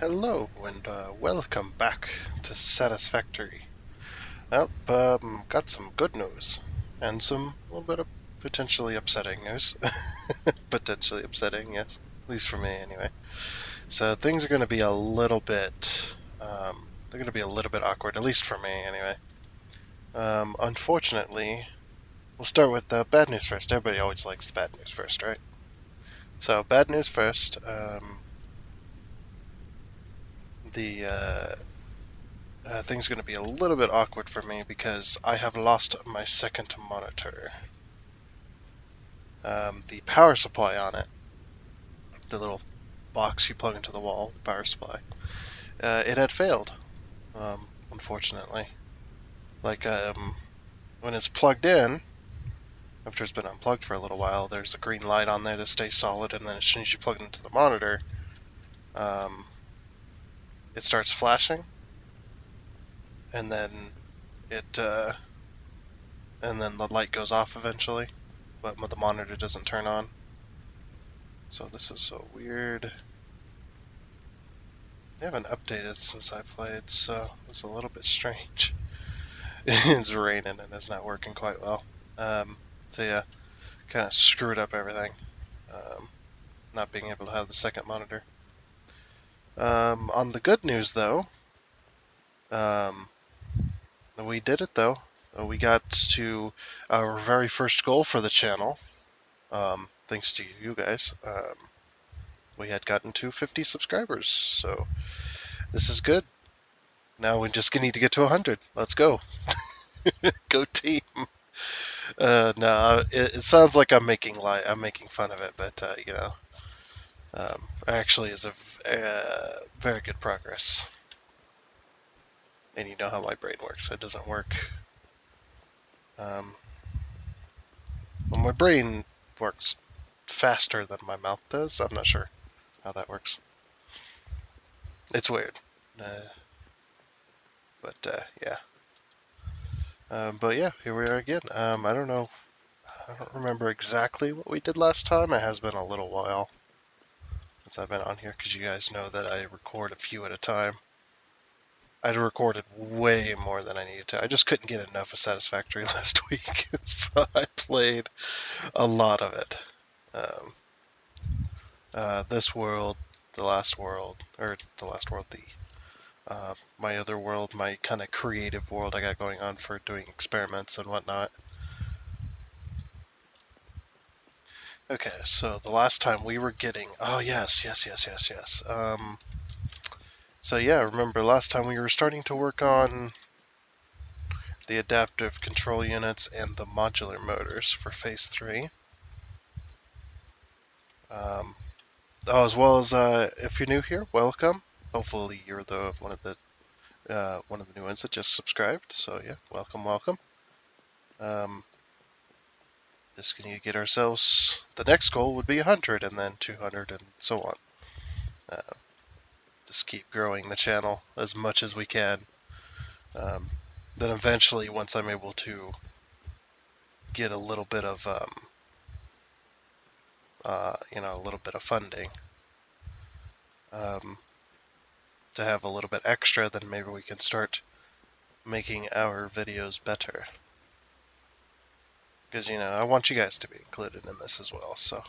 Hello and welcome back to Satisfactory. Well, got some good news and some a little bit of potentially upsetting news. Potentially upsetting, yes, at least for me anyway. So things are going to be a little bit, they're going to be a little bit awkward, at least for me anyway. Unfortunately, we'll start with the bad news first. Everybody always likes the bad news first, right? So bad news first. The thing's going to be a little bit awkward for me because I have lost my second monitor. The power supply on it, the little box you plug into the wall, the power supply, it had failed, unfortunately. Like, when it's plugged in, after it's been unplugged for a little while, there's a green light on there to stay solid, and then as soon as you plug it into the monitor, um, it starts flashing, and then it, and then the light goes off eventually, but the monitor doesn't turn on. So this is so weird. They haven't updated since I played, so it's a little bit strange. It's raining and it's not working quite well. So yeah, kind of screwed up everything. Not being able to have the second monitor. On the good news though, um, we did it though. We got to our very first goal for the channel. Thanks to you guys. We had gotten to 50 subscribers, so this is good. Now we just need to get to 100. Let's go. Go team. No, it sounds like I'm making I'm making fun of it, but actually is a very good progress. And you know how my brain works; it doesn't work. Um, well, my brain works faster than my mouth does. I'm not sure how that works. It's weird, uh, but yeah. But yeah, here we are again. I don't know. I don't remember exactly what we did last time. It has been a little while since I've been on here because you guys know that I record a few at a time. I'd recorded way more than I needed to. I just couldn't get enough of Satisfactory last week, so I played a lot of it. Um, this world, the last world, or the last world, my other world, my kind of creative world I got going on for doing experiments and whatnot. Okay, so the last time we were getting, oh yes. So yeah, remember last time we were starting to work on the adaptive control units and the modular motors for phase 3. Um, as well as if you're new here, welcome. Hopefully you're the one of the new ones that just subscribed. So yeah, welcome. Um, this can get ourselves. The next goal would be 100, and then 200, and so on. Uh, just keep growing the channel as much as we can. Then eventually, once I'm able to get a little bit of a little bit of funding, um, to have a little bit extra, then maybe we can start making our videos better. Because, I want you guys to be included in this as well, so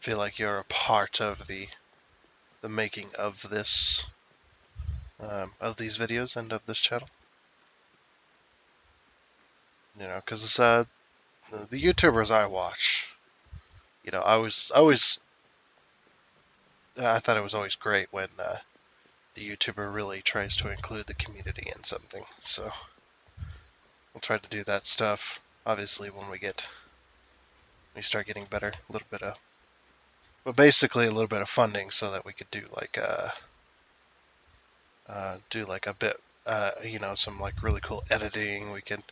feel like you're a part of the making of this, of these videos and of this channel. Because the YouTubers I watch, I thought it was always great when the YouTuber really tries to include the community in something. So we'll try to do that stuff. Obviously, when we start getting better, a little bit of, but basically a little bit of funding so that we could do like a bit, some like really cool editing. We can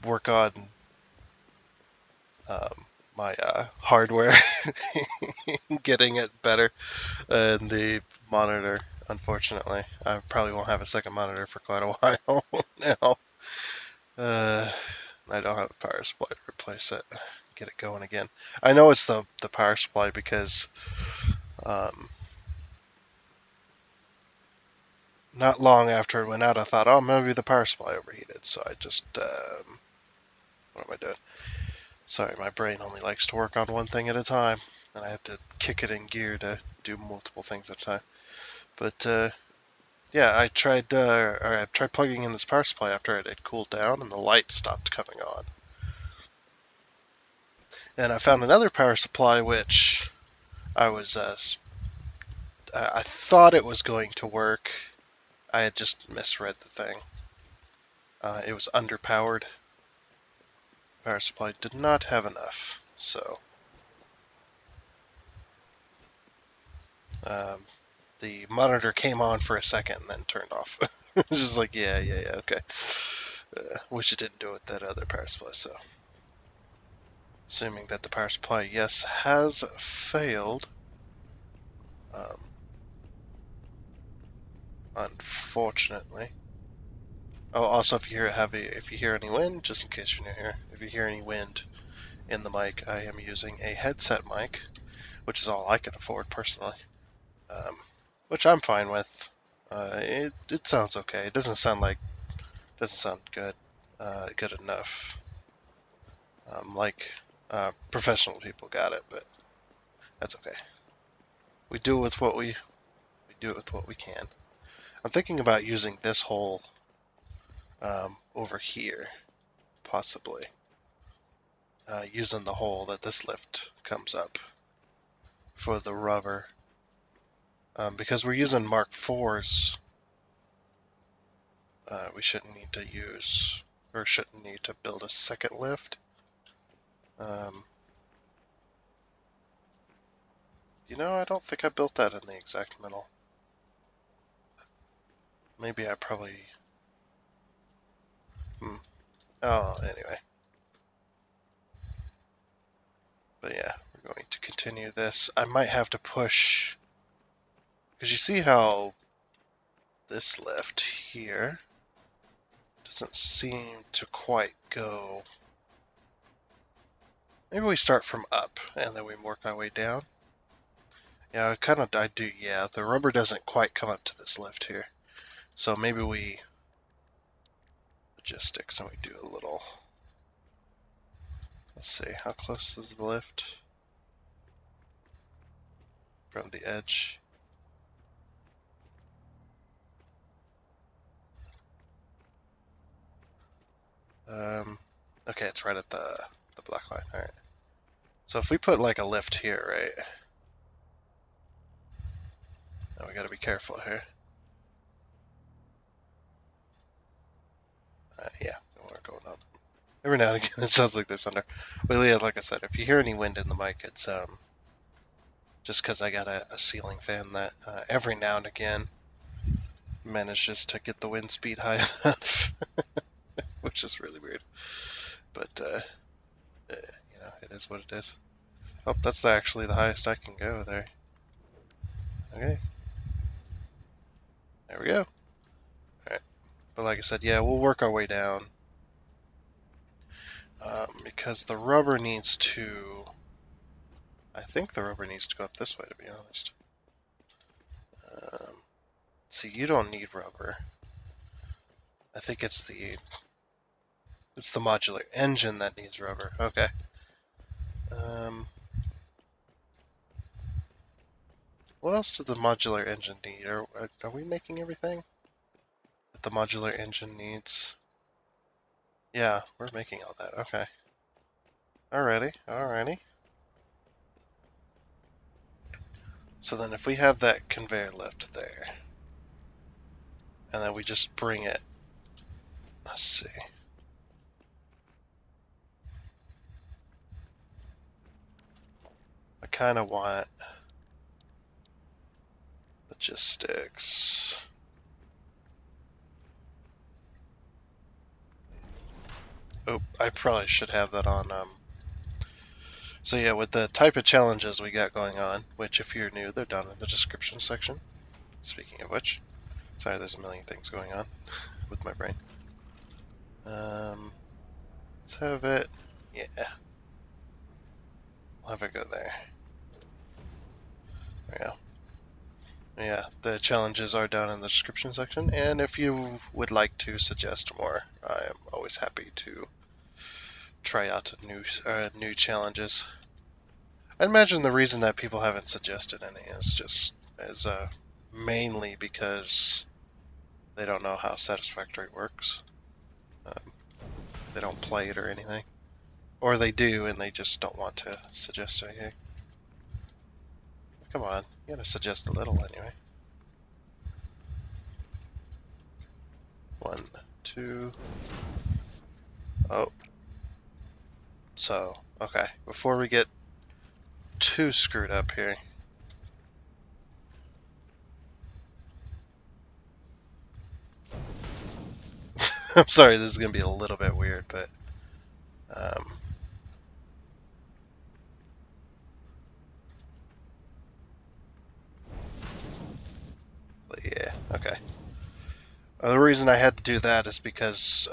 work on my hardware, getting it better, and the monitor. Unfortunately, I probably won't have a second monitor for quite a while now. I don't have a power supply to replace it. Get it going again. I know it's the power supply because Um, not long after it went out, I thought, oh, maybe the power supply overheated. So I just, what am I doing? Sorry, my brain only likes to work on one thing at a time, and I have to kick it in gear to do multiple things at a time. But yeah, I tried plugging in this power supply after it had cooled down, and the light stopped coming on. And I found another power supply which I thought it was going to work. I had just misread the thing. It was underpowered. Power supply did not have enough, so um, the monitor came on for a second and then turned off. Just like, yeah, okay. Which it didn't do with that other power supply, so. Assuming that the power supply, yes, has failed. Unfortunately. Oh, also, if you hear any wind, just in case you're new here, if you hear any wind in the mic, I am using a headset mic, which is all I can afford personally, which I'm fine with. It sounds okay. It doesn't sound good, good enough. Professional people got it, but that's okay. We do it with what we do it with what we can. I'm thinking about using this hole over here, possibly. Using the hole that this lift comes up for the rubber. Because we're using Mark IVs, we shouldn't need to build a second lift. I don't think I built that in the exact middle. Maybe I probably... Oh, anyway. But yeah, we're going to continue this. I might have to push... Because you see how this lift here doesn't seem to quite go... Maybe we start from up, and then we work our way down. Yeah, yeah. The rubber doesn't quite come up to this lift here. So maybe we... Logistics, and we do a little... Let's see, how close is the lift from the edge? Okay, it's right at the black line. All right. So if we put like a lift here, right? Now we got to be careful here. Yeah, we're going up. Every now and again, it sounds like there's thunder. But yeah, like I said, if you hear any wind in the mic, it's just because I got a ceiling fan that every now and again manages to get the wind speed high enough, which is really weird. But it is what it is. Oh, that's actually the highest I can go there. Okay. There we go. Alright. But like I said, yeah, we'll work our way down. Because the rubber needs to... I think the rubber needs to go up this way, to be honest. See, you don't need rubber. I think it's the modular engine that needs rubber. Okay. What else does the modular engine need? Are we making everything that the modular engine needs? Yeah, we're making all that. Okay. Alrighty. So then if we have that conveyor lift there, and then we just bring it, let's see. I kind of want logistics. Oh, I probably should have that on. So yeah, with the type of challenges we got going on, which if you're new, they're down in the description section. Speaking of which, sorry, there's a million things going on with my brain. Let's have it. Yeah, we'll have it go there. There we go. yeah, the challenges are down in the description section, and if you would like to suggest more, I am always happy to try out new challenges. I imagine the reason that people haven't suggested any is mainly because they don't know how Satisfactory works. Um, they don't play it or anything, or they do and they just don't want to suggest anything. Come on, you gotta suggest a little anyway. 1, 2. Oh, so okay. Before we get too screwed up here. I'm sorry, this is gonna be a little bit weird, but um, yeah, okay. The reason I had to do that is because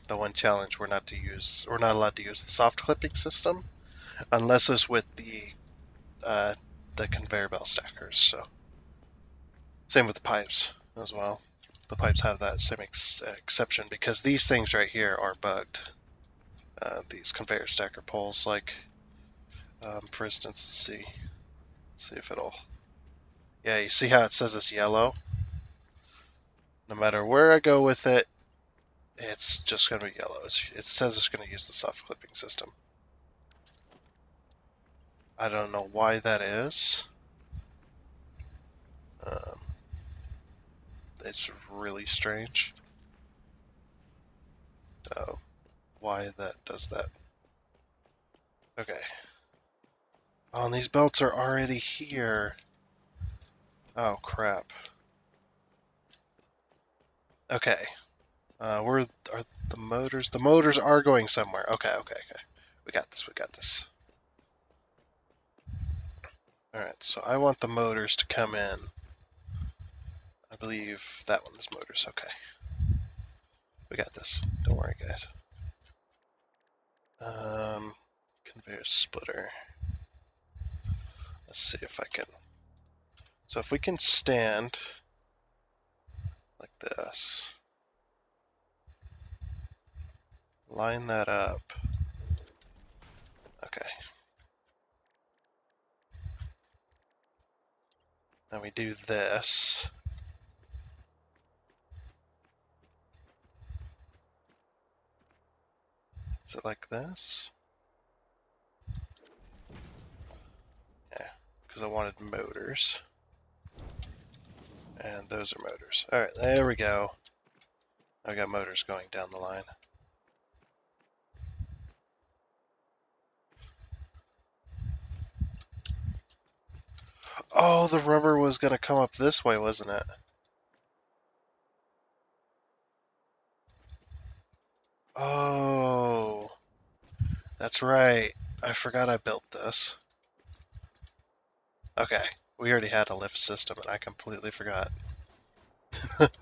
the one challenge we're not allowed to use the soft clipping system unless it's with the conveyor belt stackers. So same with the pipes as well. The pipes have that same exception because these things right here are bugged. These conveyor stacker poles, like for instance, see if it'll. Yeah, you see how it says it's yellow? No matter where I go with it, it's just going to be yellow. It says it's going to use the soft clipping system. I don't know why that is. Um, it's really strange. Why that does that. Okay. Oh, and these belts are already here. Oh, crap. Okay. Where are the motors? The motors are going somewhere. Okay. We got this. Alright, so I want the motors to come in. I believe that one is motors. Okay. We got this. Don't worry, guys. Conveyor splitter. Let's see if I can. So if we can stand like this, line that up. Okay. Now we do this. Is it like this? Yeah, because I wanted motors. And those are motors. Alright, there we go. I got motors going down the line. Oh, the rubber was going to come up this way, wasn't it? Oh, that's right. I forgot I built this. Okay, we already had a lift system and I completely forgot.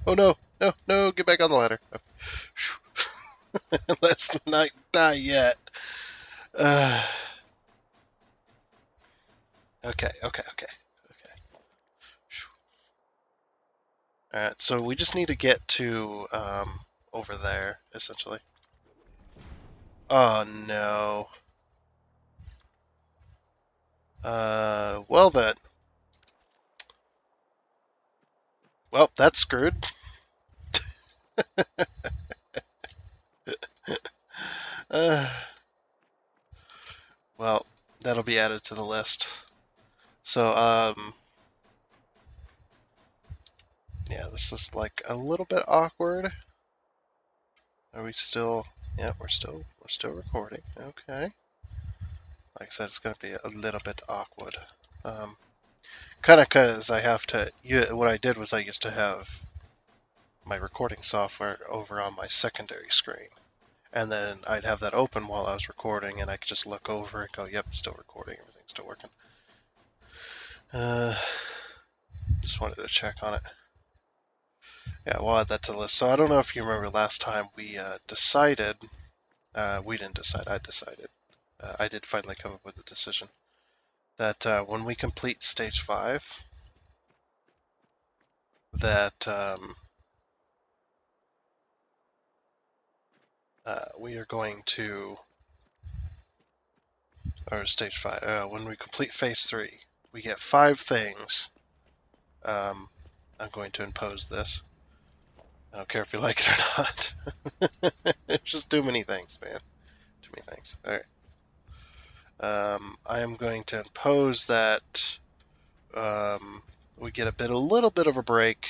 Oh no, get back on the ladder. Let's not die yet. Uh, okay. Alright, so we just need to get to over there, essentially. Oh no. Well then. Well, that's screwed. uh, well, that'll be added to the list. So, yeah, this is like a little bit awkward. Are we still? Yeah, we're still recording. Okay. Like I said, it's gonna be a little bit awkward. Kind of because I have to. What I did was I used to have my recording software over on my secondary screen, and then I'd have that open while I was recording, and I could just look over and go, "Yep, still recording. Everything's still working." Just wanted to check on it. Yeah, we'll add that to the list. So I don't know if you remember last time we decided. We didn't decide. I decided. I did finally come up with a decision that when we complete stage 5, that we are going to, or stage 5, when we complete phase 3, we get 5 things. I'm going to impose this. I don't care if you like it or not. It's just too many things, man. Too many things. Alright. I am going to impose that we get a little bit of a break.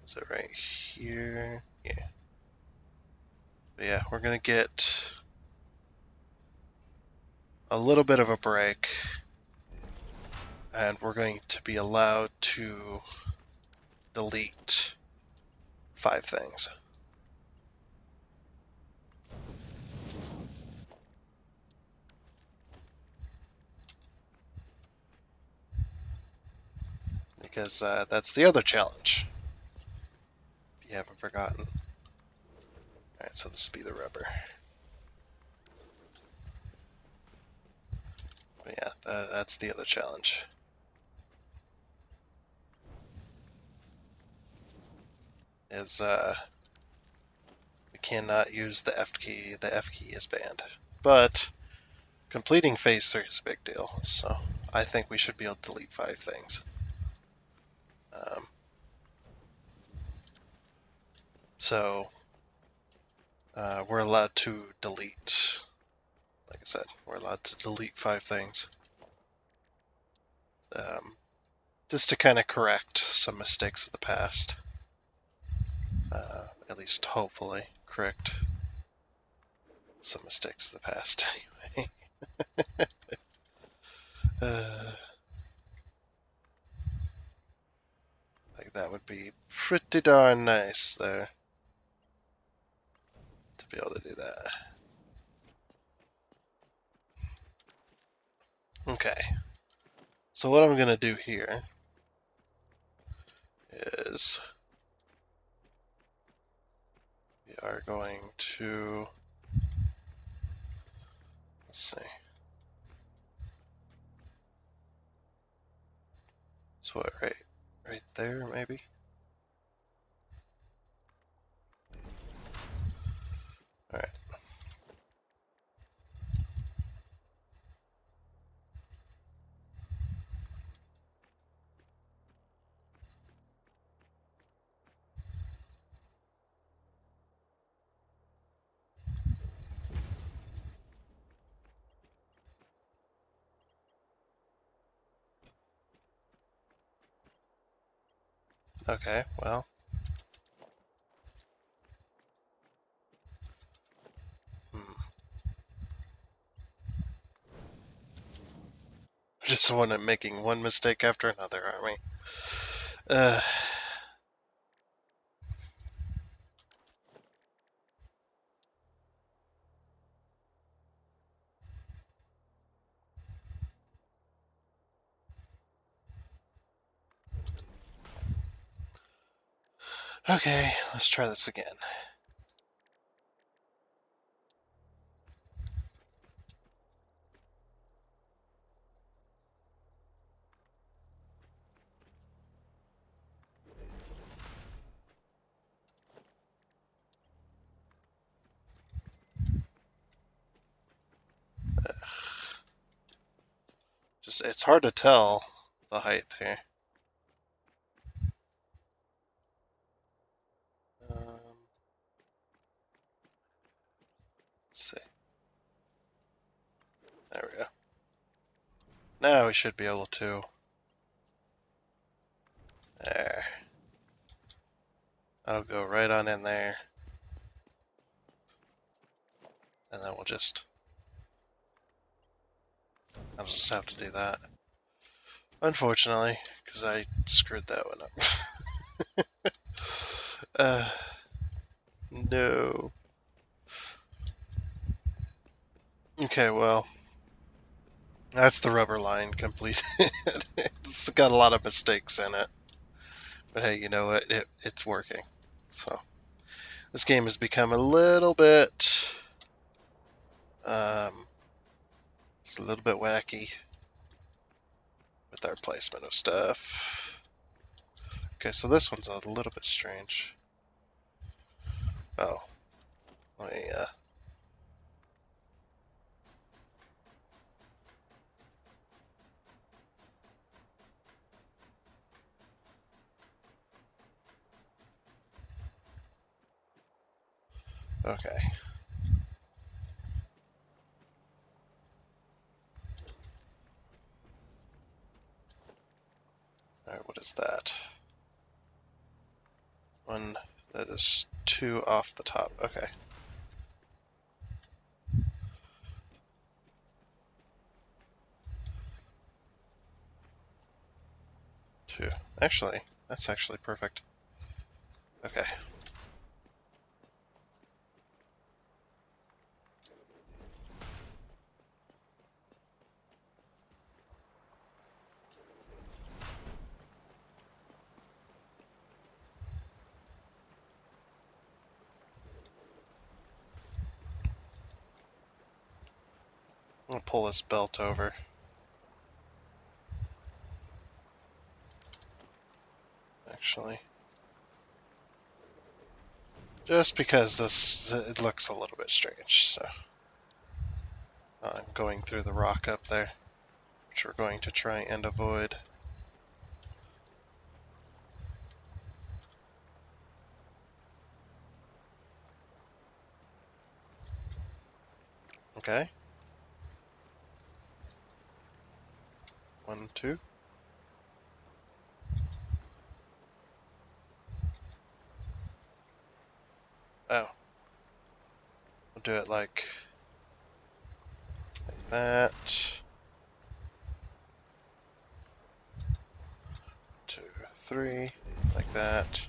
Is it right here? Yeah. But yeah, we're going to get a little bit of a break. And we're going to be allowed to delete 5 things. Because that's the other challenge, if you haven't forgotten. Alright, so this will be the rubber. But yeah, that's the other challenge. Is we cannot use the F key. The F key is banned. But completing phase 3 is a big deal, so I think we should be able to delete 5 things. So we're allowed to delete, like I said, we're allowed to delete 5 things. Just to kind of correct some mistakes of the past. At least hopefully correct some mistakes of the past anyway. Like that would be pretty darn nice there to be able to do that. Okay, so what I'm going to do here is we are going to, let's see, so what, right there maybe? Alright. Okay, well. Just one making one mistake after another, aren't we? Okay, let's try this again. Just, it's hard to tell the height here. Let's see. There we go. Now we should be able to. There. That'll go right on in there. And then I'll just have to do that. Unfortunately, because I screwed that one up. No. Okay, well. That's the rubber line completed. It's got a lot of mistakes in it. But hey, you know what? It's working. So, this game has become a little bit It's a little bit wacky with our placement of stuff. Okay, so this one's a little bit strange. Oh, let me, okay. Alright, what is that? One, that is 2 off the top, okay. Two. Actually, that's actually perfect. Okay. I'm gonna pull this belt over. Actually. Just because it looks a little bit strange, so. I'm going through the rock up there, which we're going to try and avoid. Okay. 1, 2. Oh. We'll do it like that. 2, 3, like that.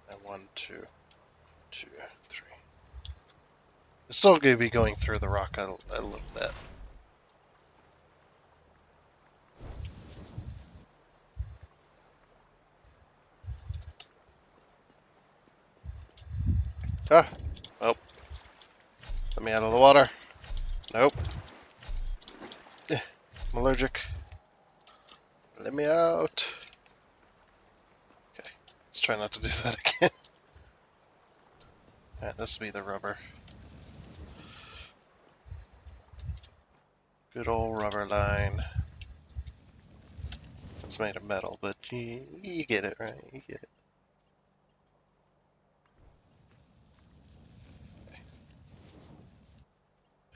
And 1, 2, 2, 3. It's still going to be going through the rock a little bit. Ah! Oh. Let me out of the water. Nope. I'm allergic. Let me out. Okay. Let's try not to do that again. Alright, this will be the rubber. Good old rubber line. It's made of metal, but you get it, right? You get it.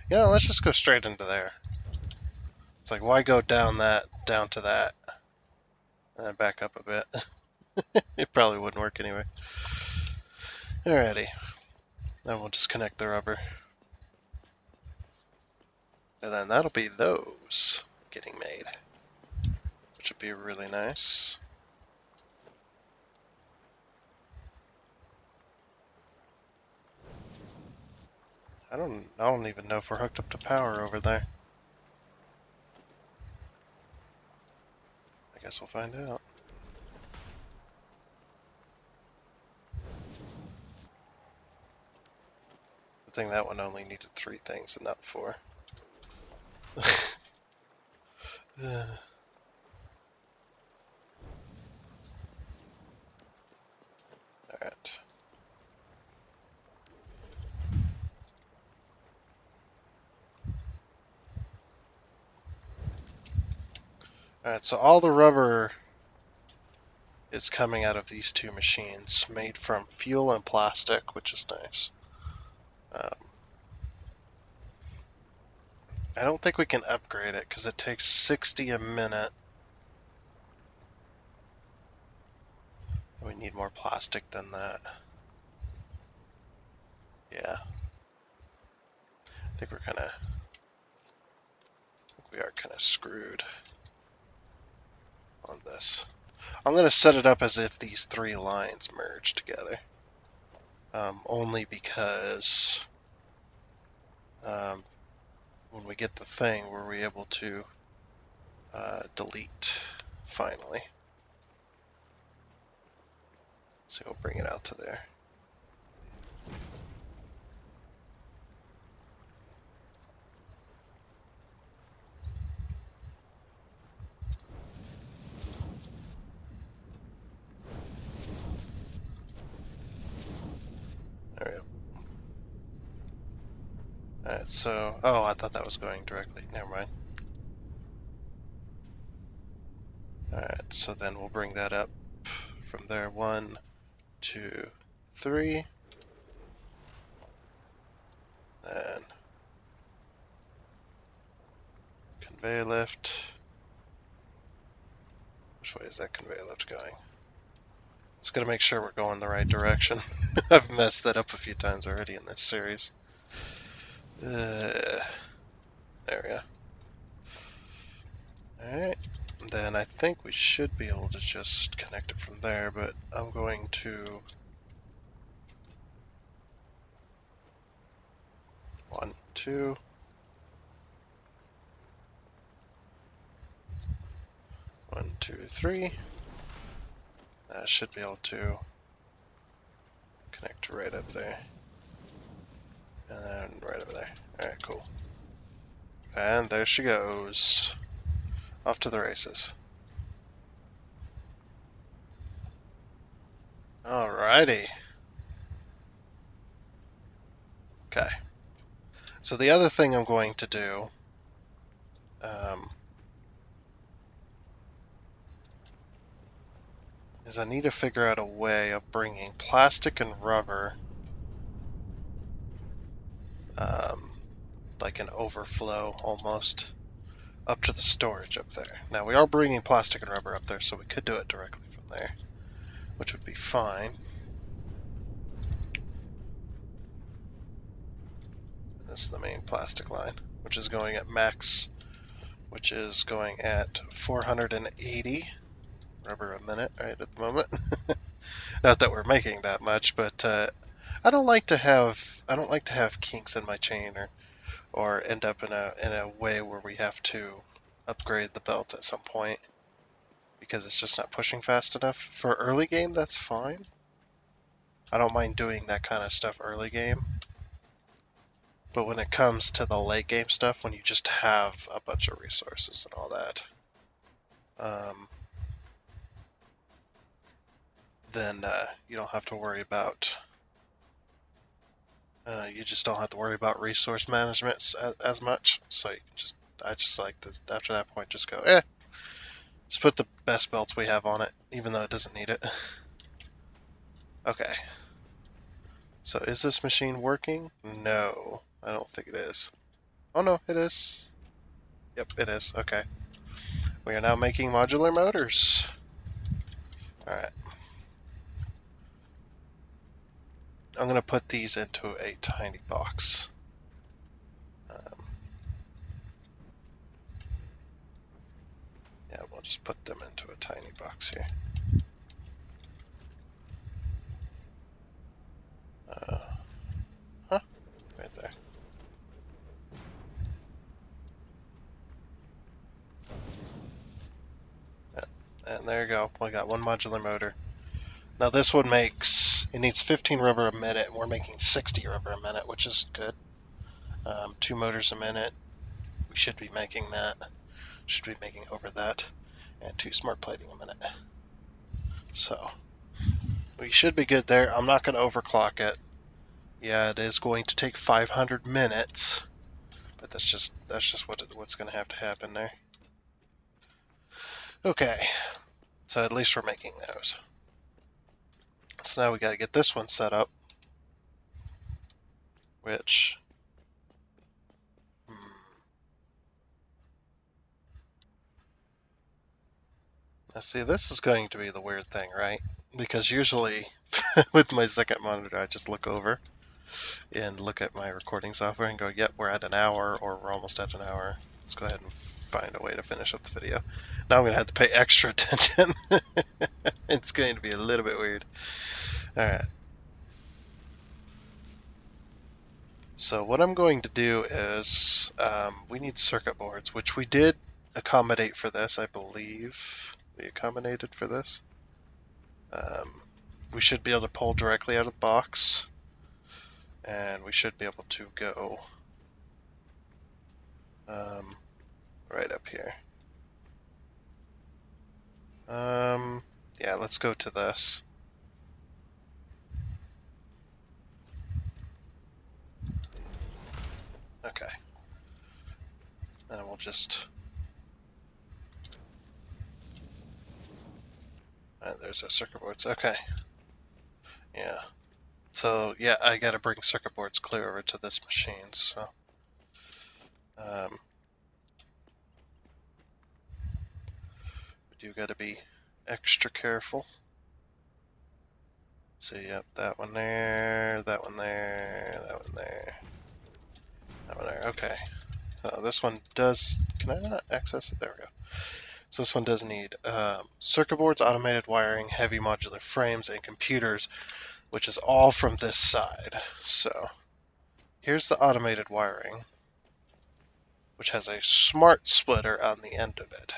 You know, let's just go straight into there. It's like, why go down to that, and then back up a bit? It probably wouldn't work anyway. Alrighty. Then we'll just connect the rubber. And then that'll be those getting made, which would be really nice. I don't even know if we're hooked up to power over there. I guess we'll find out. I think that one only needed 3 things and not 4. Alright. Alright, so all the rubber is coming out of these 2 machines, made from fuel and plastic, which is nice. I don't think we can upgrade it, because it takes 60 a minute. We need more plastic than that. Yeah. I think we are kind of screwed on this. I'm going to set it up as if these 3 lines merge together. Only because when we get the thing, we're able to delete finally. So we'll bring it out to there. There we go. Alright, so... Oh, I thought that was going directly. Never mind. Alright, so then we'll bring that up from there. 1, 2, 3. Then conveyor lift. Which way is that conveyor lift going? Just gotta make sure we're going the right direction. I've messed that up a few times already in this series. There we go. Alright, then I think we should be able to just connect it from there, but I'm going to 1, 2. 1, 2, 3. That should be able to connect right up there. And then right over there. Alright, cool. And there she goes. Off to the races. Alrighty. Okay. So the other thing I'm going to do is I need to figure out a way of bringing plastic and rubber like an overflow almost up to the storage up there. Now we are bringing plastic and rubber up there, so we could do it directly from there, which would be fine. This is the main plastic line, which is going at max, which is going at 480 rubber a minute right at the moment. Not that we're making that much, but I don't like to have kinks in my chain or end up in a way where we have to upgrade the belt at some point because it's just not pushing fast enough. For early game, that's fine. I don't mind doing that kind of stuff early game. But when it comes to the late game stuff, when you just have a bunch of resources and all that, then you don't have to worry about you just don't have to worry about resource management as much. So you can I just like to, after that point, just go, just put the best belts we have on it, even though it doesn't need it. Okay. So is this machine working? No, I don't think it is. Oh no, it is. Yep, it is. Okay. We are now making modular motors. Alright. I'm going to put these into a tiny box. Yeah, we'll just put them into a tiny box here. Right there. Yeah, and there you go. We got one modular motor. Now this one it needs 15 rubber a minute, and we're making 60 rubber a minute, which is good. 2 motors a minute. We should be making that. Should be making over that. And 2 smart plating a minute. So we should be good there. I'm not going to overclock it. Yeah, it is going to take 500 minutes, but that's just what's going to have to happen there. Okay, so at least we're making those. So now we got to get this one set up, which now see, this is going to be the weird thing, right? Because usually with my second monitor, I just look over and look at my recording software and go, yep, we're at an hour, or we're almost at an hour. Let's go ahead and find a way to finish up the video. Now I'm going to have to pay extra attention. It's going to be a little bit weird. Alright. So what I'm going to do is, we need circuit boards, which we did accommodate for this, I believe. We accommodated for this. we should be able to pull directly out of the box, and we should be able to go right up here. Yeah, let's go to this. Okay. And we'll just... there's our circuit boards. Okay. Yeah. So, yeah, I gotta bring circuit boards clear over to this machine, so... we do gotta be extra careful. So, yep, that one there, that one there, that one there, that one there. Okay. This one does... Can I not access it? There we go. So this one does need circuit boards, automated wiring, heavy modular frames, and computers, which is all from this side. So here's the automated wiring, which has a smart splitter on the end of it.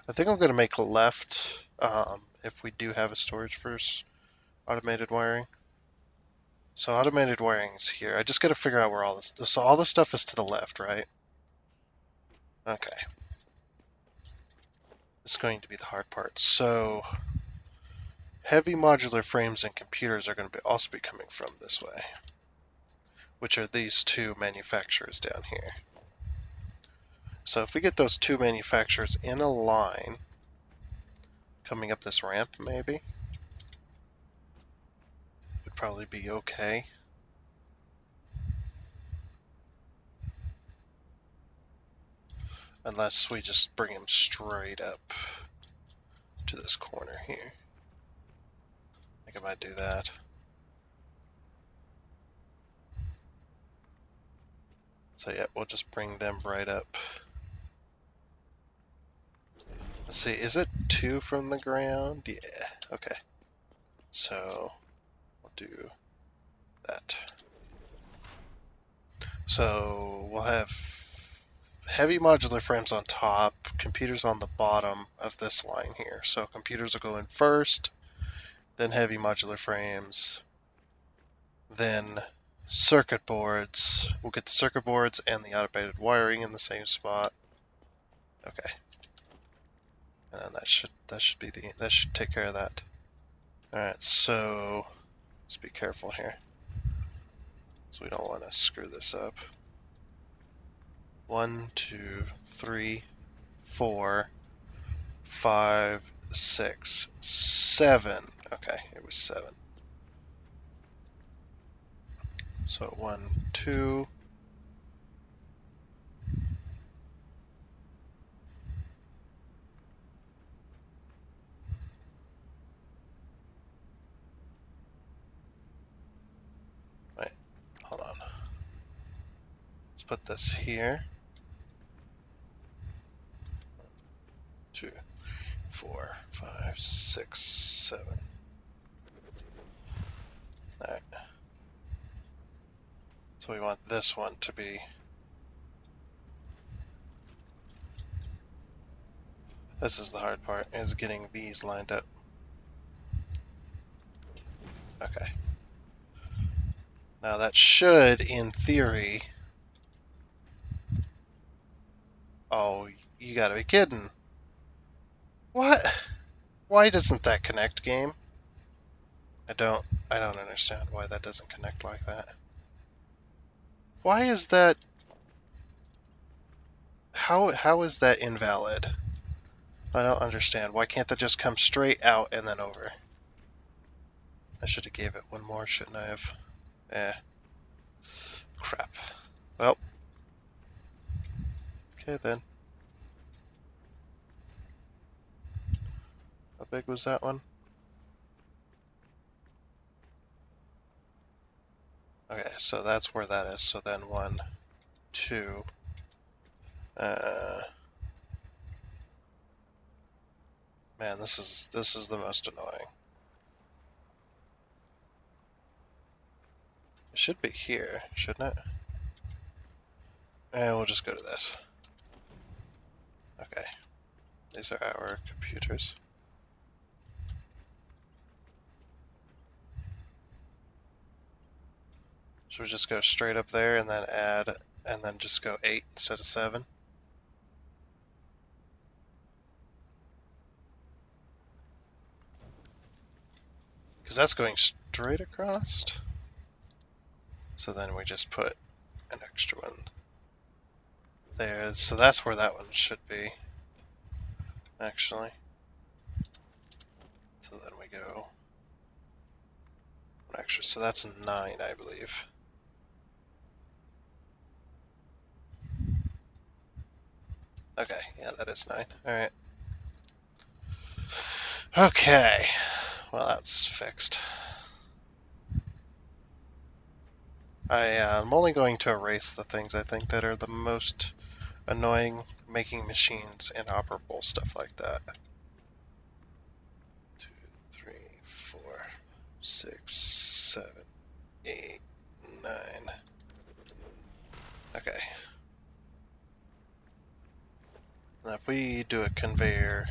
I think I'm going to make left if we do have a storage for automated wiring. So automated wiring is here. I just got to figure out where all this... So all this stuff is to the left, right? Okay. This is going to be the hard part. So heavy modular frames and computers are going to also be coming from this way, which are these two manufacturers down here. So if we get those two manufacturers in a line, coming up this ramp maybe, would probably be okay. Unless we just bring them straight up to this corner here. I think I might do that. So yeah, we'll just bring them right up. Let's see, is it 2 from the ground? Yeah, okay. So we'll do that. So we'll have heavy modular frames on top, computers on the bottom of this line here. So computers will go in first, then heavy modular frames, then circuit boards. We'll get the circuit boards and the automated wiring in the same spot. Okay. And that should take care of that. Alright, so let's be careful here. So we don't want to screw this up. 1, 2, 3, 4, 5, 6, 7. Okay, it was 7. So 1, 2. Wait, hold on. Let's put this here. 2, 4, 5, 6, 7. Alright. So we want this one to be... This is the hard part, is getting these lined up. Okay. Now that should, in theory... Oh, you gotta be kidding. What? Why doesn't that connect, game? I don't understand why that doesn't connect like that. Why is that... How is that invalid? I don't understand. Why can't that just come straight out and then over? I should have gave it one more, shouldn't I have? Eh. Crap. Well. Okay then. How big was that one? Okay, so that's where that is. So then 1, 2. Man, this is the most annoying. It should be here, shouldn't it? And we'll just go to this. Okay. These are our computers. So we just go straight up there and then add, and then just go 8 instead of 7. Because that's going straight across. So then we just put an extra one there. So that's where that one should be, actually. So then we go one extra. So that's 9, I believe. Okay, yeah, that is 9. Alright. Okay. Well, that's fixed. I'm only going to erase the things I think that are the most annoying, making machines inoperable, stuff like that. 2, 3, 4, 6, 7, 8, 9. Okay. Now if we do a conveyor,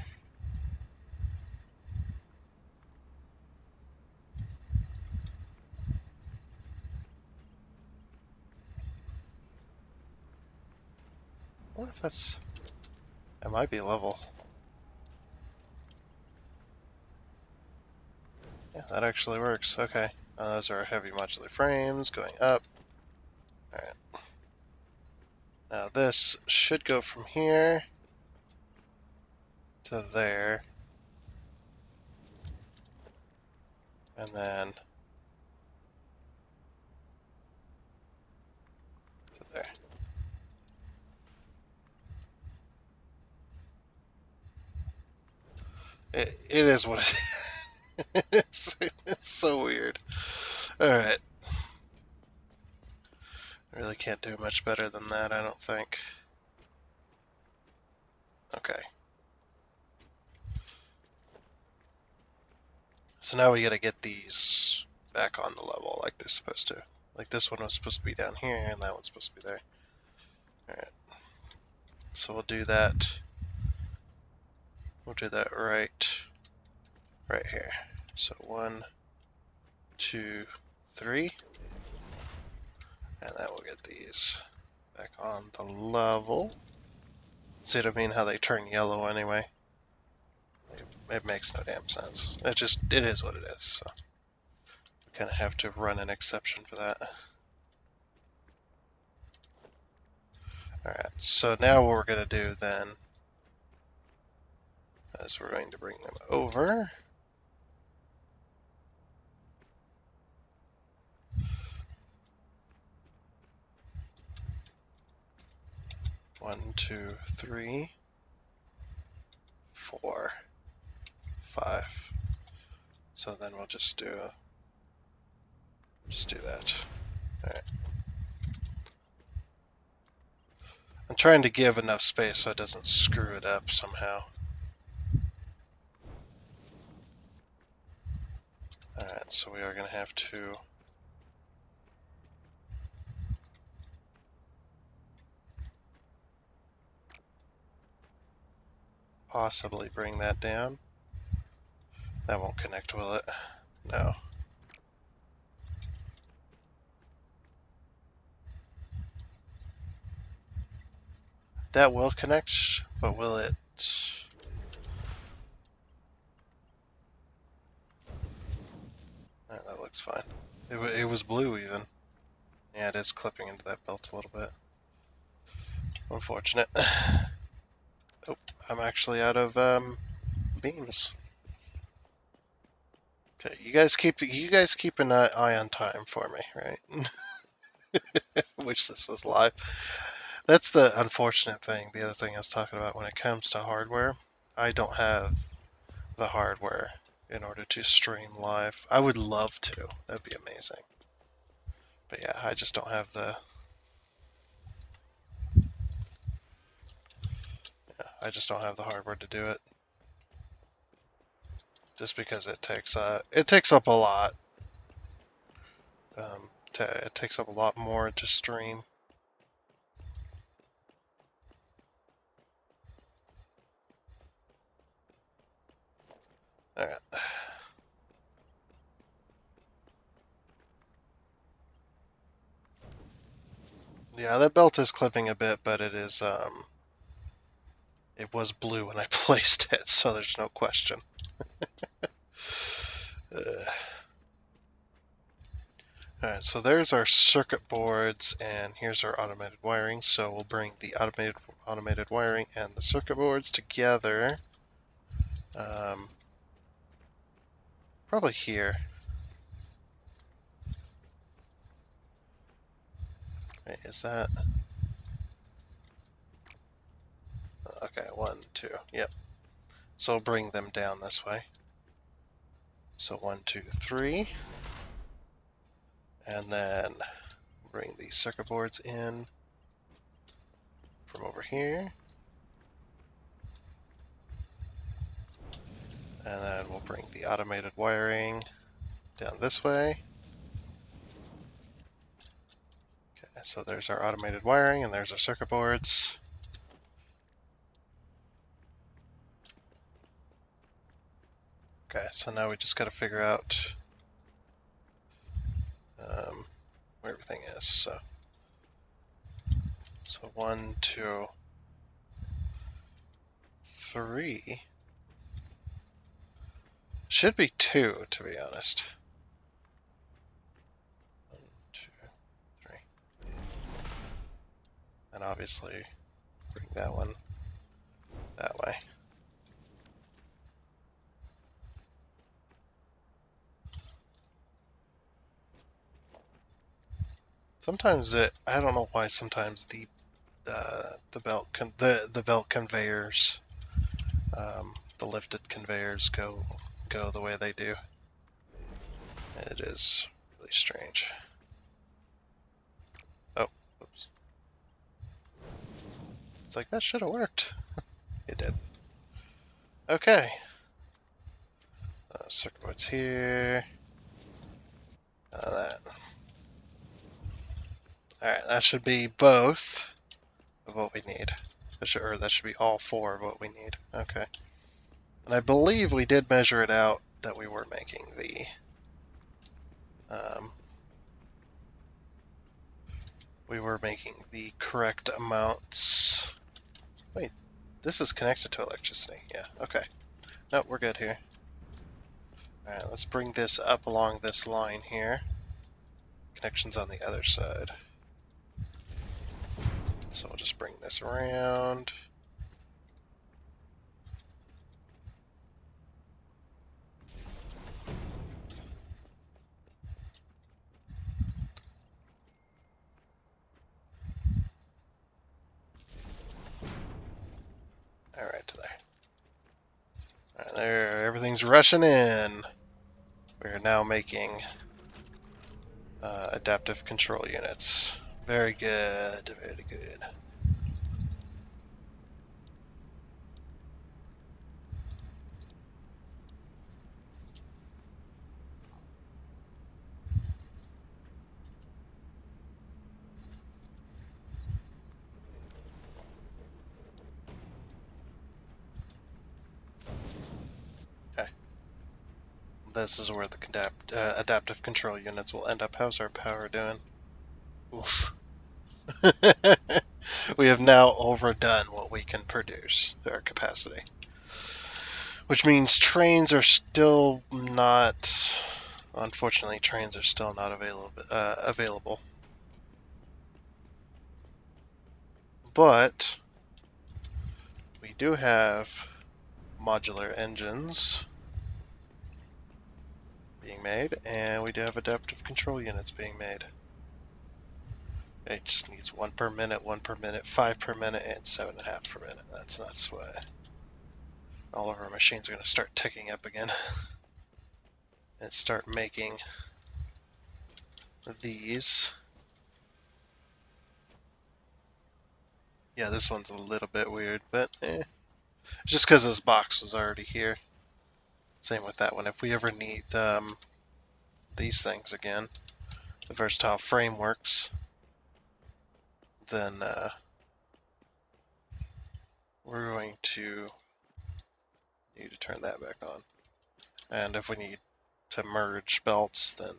what if that's, it might be level. Yeah, that actually works. Okay. Those are heavy modular frames going up. Alright. Now this should go from here to there. And then to there. It is what it is. It's so weird. Alright. I really can't do much better than that, I don't think. Okay. So now we gotta get these back on the level like they're supposed to. Like this one was supposed to be down here and that one's supposed to be there. Alright. So we'll do that. We'll do that right here. So 1, 2, 3. And then we'll get these back on the level. See what I mean? How they turn yellow anyway. It makes no damn sense. It is what it is. So we kind of have to run an exception for that. Alright, so now what we're going to do then is we're going to bring them over. One, 2, 3, 4, 5. So then we'll just do that. Alright. I'm trying to give enough space so it doesn't screw it up somehow. Alright, so we are going to have to possibly bring that down. That won't connect, will it? No. That will connect, but will it? That looks fine. It was blue even. Yeah, it is clipping into that belt a little bit. Unfortunate. Oh, I'm actually out of beams. Okay, you guys keep an eye on time for me, right? Wish this was live. That's the unfortunate thing. The other thing I was talking about when it comes to hardware, I don't have the hardware in order to stream live. I would love to. That'd be amazing. But yeah, I just don't have the. Yeah, I just don't have the hardware to do it. Just because it takes up a lot. It takes up a lot more to stream. Alright. Yeah, that belt is clipping a bit, but it is, it was blue when I placed it, so there's no question. Alright, so there's our circuit boards, and here's our automated wiring. So we'll bring the automated wiring and the circuit boards together. Probably here. Wait, is that... Okay, 1, 2, yep. So we'll bring them down this way. So 1, 2, 3. And then bring the circuit boards in from over here. And then we'll bring the automated wiring down this way. Okay, so there's our automated wiring and there's our circuit boards. Okay, so now we just got to figure out where everything is. So 1, 2, 3. Should be 2, to be honest. 1, 2, 3. And obviously bring that one that way. Sometimes I don't know why sometimes the belt conveyors, the lifted conveyors go the way they do. It is really strange. Oh, oops. It's like that should have worked. It did. Okay. Circuit boards here. That. Alright, that should be both of what we need. That should be all 4 of what we need. Okay. And I believe we did measure it out that we were making the correct amounts. Wait, this is connected to electricity. Yeah, okay. Nope, we're good here. Alright, let's bring this up along this line here. Connection's on the other side. So we'll just bring this around. Alright, to there. Alright, there, everything's rushing in. We're now making adaptive control units. Very good, very good. Okay. This is where the adaptive control units will end up. How's our power doing? Oof. We have now overdone what we can produce, our capacity. Which means trains are still not... Unfortunately, trains are still not available. But we do have modular engines being made, and we do have adaptive control units being made. It just needs 1 per minute, 1 per minute, 5 per minute, and 7.5 per minute. That's nuts. Why all of our machines are going to start ticking up again and start making these. Yeah, this one's a little bit weird, but just because this box was already here. Same with that one. If we ever need these things again, the versatile frameworks, then we're going to need to turn that back on. And if we need to merge belts, then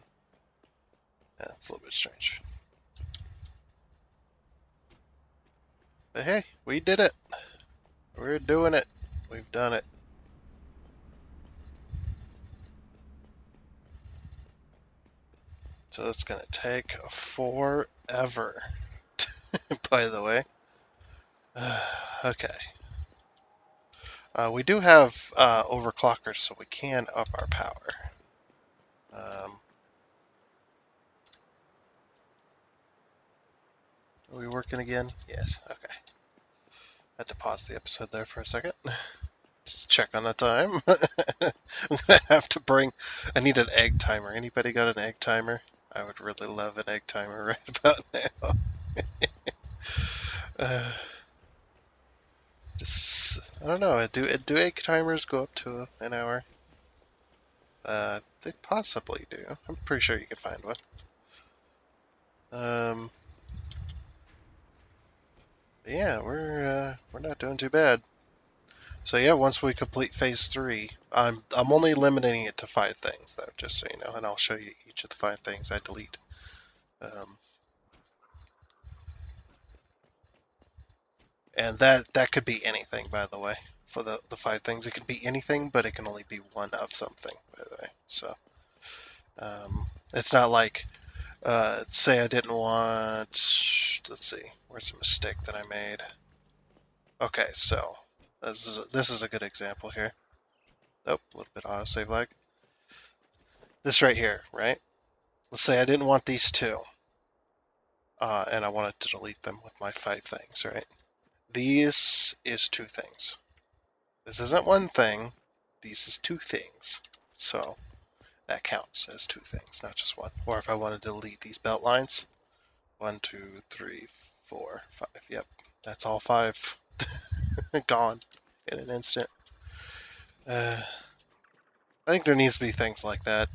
yeah, it's a little bit strange. But hey, we did it. We're doing it. We've done it. So it's going to take forever, by the way. Okay. We do have overclockers, so we can up our power. Are we working again? Yes. Okay. Had to pause the episode there for a second. Just to check on the time. I'm gonna have to bring. I need an egg timer. Anybody got an egg timer? I would really love an egg timer right about now. Just I don't know. Do egg timers go up to an hour? They possibly do. I'm pretty sure you can find one. Yeah, we're not doing too bad. So yeah, once we complete phase 3, I'm only limiting it to 5 things though, just so you know, and I'll show you each of the 5 things I delete. And that could be anything, by the way. For the 5 things, it can be anything, but it can only be one of something, by the way. So it's not like say I didn't want. Let's see, where's the mistake that I made? Okay, so this is a good example here. Oh, a little bit autosave lag. This right here, right? Let's say I didn't want these 2, and I wanted to delete them with my 5 things, right? These is 2 things. This isn't one thing. These is 2 things. So that counts as 2 things, not just one. Or if I wanted to delete these belt lines, 1, 2, 3, 4, 5. Yep, that's all 5 gone in an instant. I think there needs to be things like that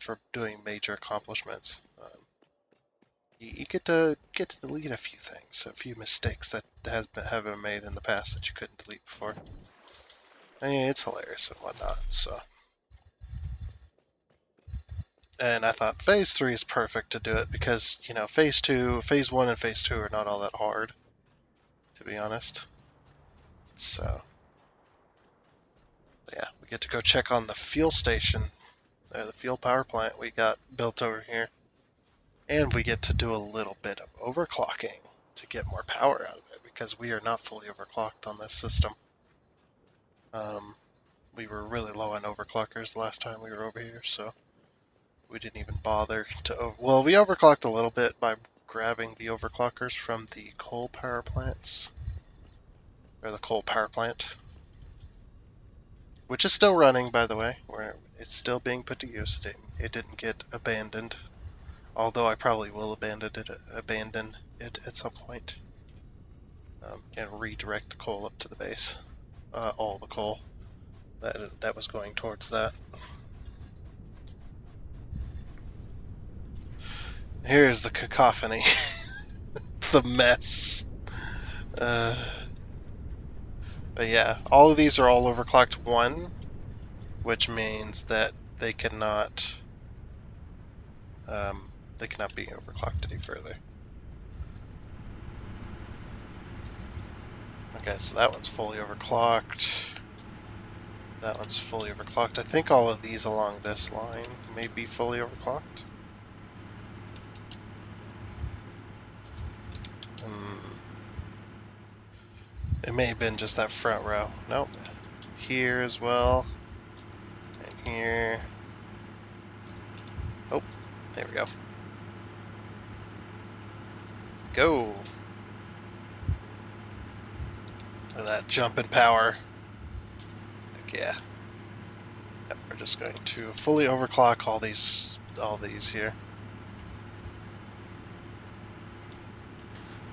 for doing major accomplishments. You get to delete a few things, a few mistakes that have been made in the past that you couldn't delete before. I mean, it's hilarious and whatnot. So, and I thought phase 3 is perfect to do it because phase 1, and phase 2 are not all that hard, to be honest. So, yeah, we get to go check on the fuel station, the fuel power plant we got built over here. And we get to do a little bit of overclocking to get more power out of it because we are not fully overclocked on this system. We were really low on overclockers last time we were over here, so we didn't even bother to. Well, we overclocked a little bit by grabbing the overclockers from the coal power plants, or the coal power plant, which is still running, by the way. Where it's still being put to use. It didn't get abandoned, although I probably will abandon it at some point. And redirect the coal up to the base. All the coal that was going towards that. Here's the cacophony, the mess. But yeah, all of these are all overclocked 1, which means that they cannot be overclocked any further. Okay, so that one's fully overclocked. That one's fully overclocked. I think all of these along this line may be fully overclocked. It may have been just that front row. Nope. Here as well. And here. Oh, there we go. Go! Look at that jump in power. Heck yeah. Yep, we're just going to fully overclock all these here.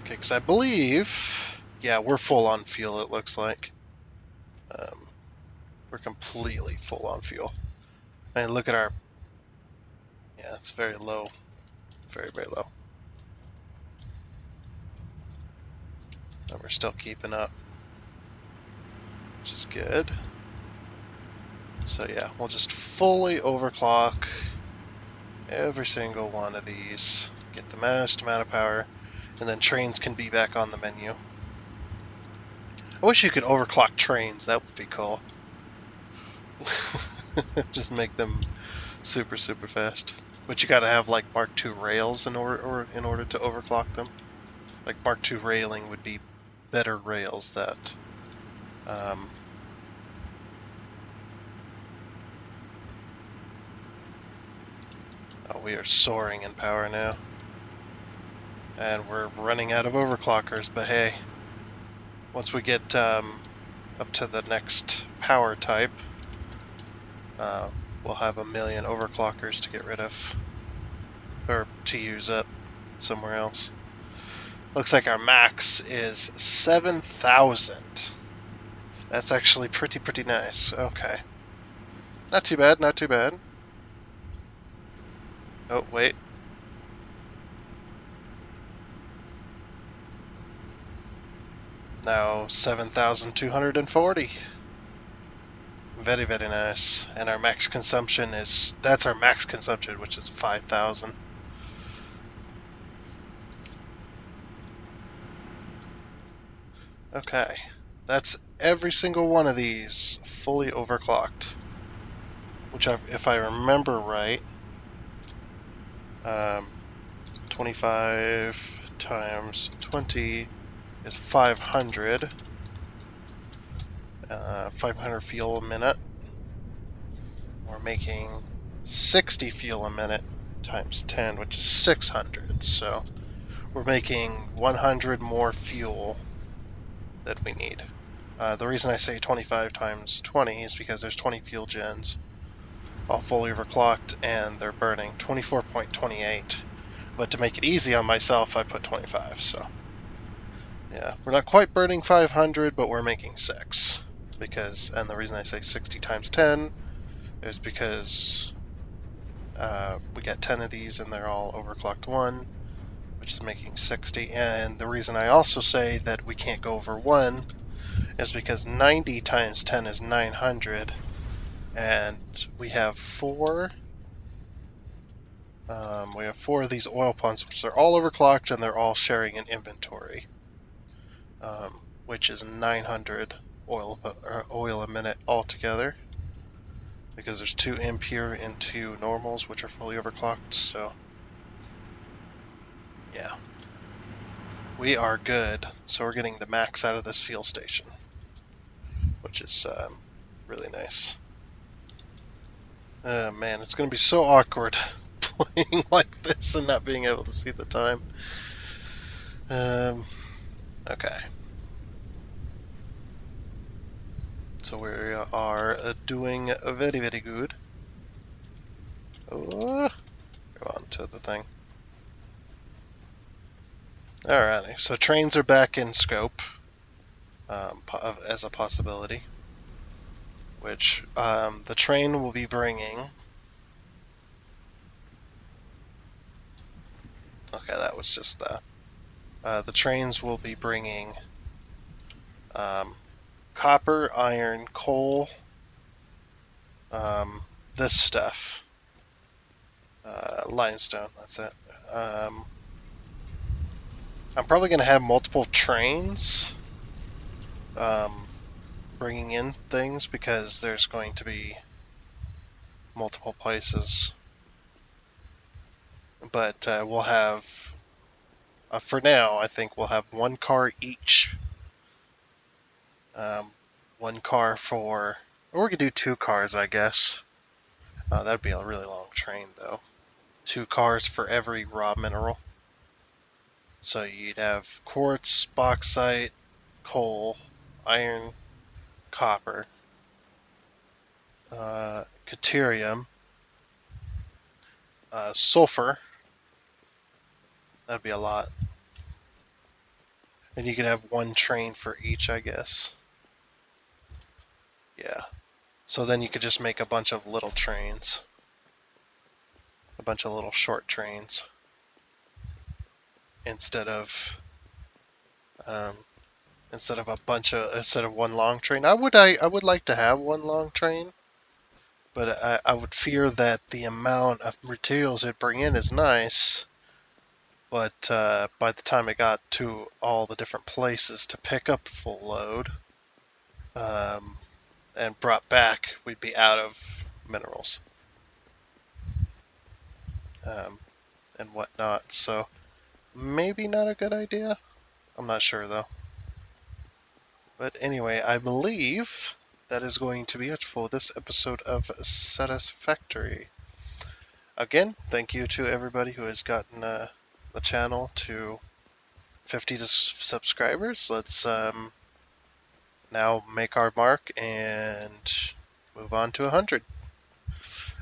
Okay, because I believe, yeah, we're full on fuel, it looks like. We're completely full on fuel. And look at our, yeah, it's very low. Very, very low. And we're still keeping up, which is good. So yeah, we'll just fully overclock every single one of these, get the most amount of power, and then trains can be back on the menu. I wish you could overclock trains, that would be cool. Just make them super, super fast. But you gotta have like Mark II rails in order to overclock them. Like Mark II railing would be better rails that um, oh, we are soaring in power now. And we're running out of overclockers, but hey, once we get up to the next power type, uh, we'll have 1,000,000 overclockers to get rid of, or to use up somewhere else. Looks like our max is 7,000. That's actually pretty nice. Okay. Not too bad, not too bad. Oh, wait. Now 7,240. Very, very nice. And our max consumption is, that's our max consumption, which is 5,000. Okay. That's every single one of these fully overclocked. Which, if I remember right, 25 times 20 is 500. 500 fuel a minute. We're making 60 fuel a minute times 10, which is 600. So we're making 100 more fuel that we need. The reason I say 25 times 20 is because there's 20 fuel gens, all fully overclocked, and they're burning 24.28. But to make it easy on myself, I put 25. So yeah, we're not quite burning 500, but we're making 6. And the reason I say 60 times 10 is because we got 10 of these and they're all overclocked 1, which is making 60. And the reason I also say that we can't go over 1 is because 90 times 10 is 900, and we have 4. We have 4 of these oil pumps, which are all overclocked and they're all sharing an inventory, which is 900 oil a minute altogether, because there's 2 impure and 2 normals, which are fully overclocked. So yeah, we are good. So we're getting the max out of this fuel station, which is really nice. Man, it's going to be so awkward playing like this and not being able to see the time. Okay. So we are doing very, very good. Oh, go on to the thing. Alrighty, so trains are back in scope as a possibility, which the train will be bringing. Okay, that was just that. The trains will be bringing copper, iron, coal, this stuff, limestone. That's it. I'm probably going to have multiple trains bringing in things because there's going to be multiple places. But we'll have, for now, I think we'll have 1 car each. 1 car for, or we could do 2 cars, I guess. That'd be a really long train, though. 2 cars for every raw mineral. So you'd have quartz, bauxite, coal, iron, copper, deuterium, sulfur. That'd be a lot. And you could have 1 train for each, I guess. Yeah. So then you could just make a bunch of little trains. A bunch of little short trains. Instead of um, instead of 1 long train. I would like to have 1 long train. But I would fear that the amount of materials it bring in is nice, but by the time it got to all the different places to pick up full load um, and brought back, we'd be out of minerals um, and whatnot. So maybe not a good idea. I'm not sure though. But anyway, I believe that is going to be it for this episode of Satisfactory. Again, thank you to everybody who has gotten the channel to 50 subscribers. Let's now make our mark and move on to 100.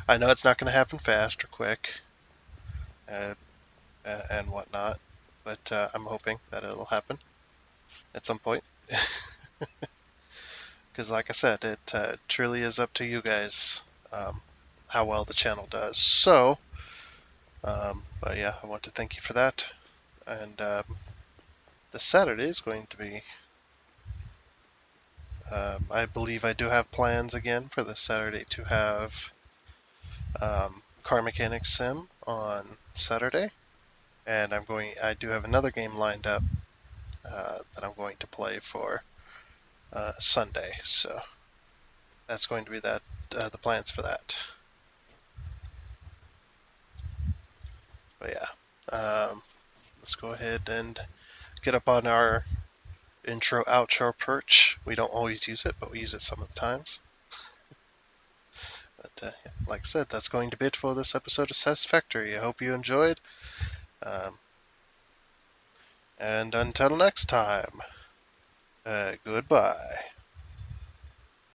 I know it's not going to happen fast or quick uh, and whatnot, but I'm hoping that it'll happen at some point. Because, like I said, it truly is up to you guys how well the channel does. So, but yeah, I want to thank you for that. And this Saturday is going to be. I believe I do have plans again for this Saturday to have Car Mechanics Sim on Saturday, and I do have another game lined up that I'm going to play for Sunday. So that's going to be the plans for that. But yeah, let's go ahead and get up on our intro outro perch. We don't always use it, but we use it some of the times. But yeah, like I said, that's going to be it for this episode of Satisfactory. I hope you enjoyed. Um, and until next time, goodbye.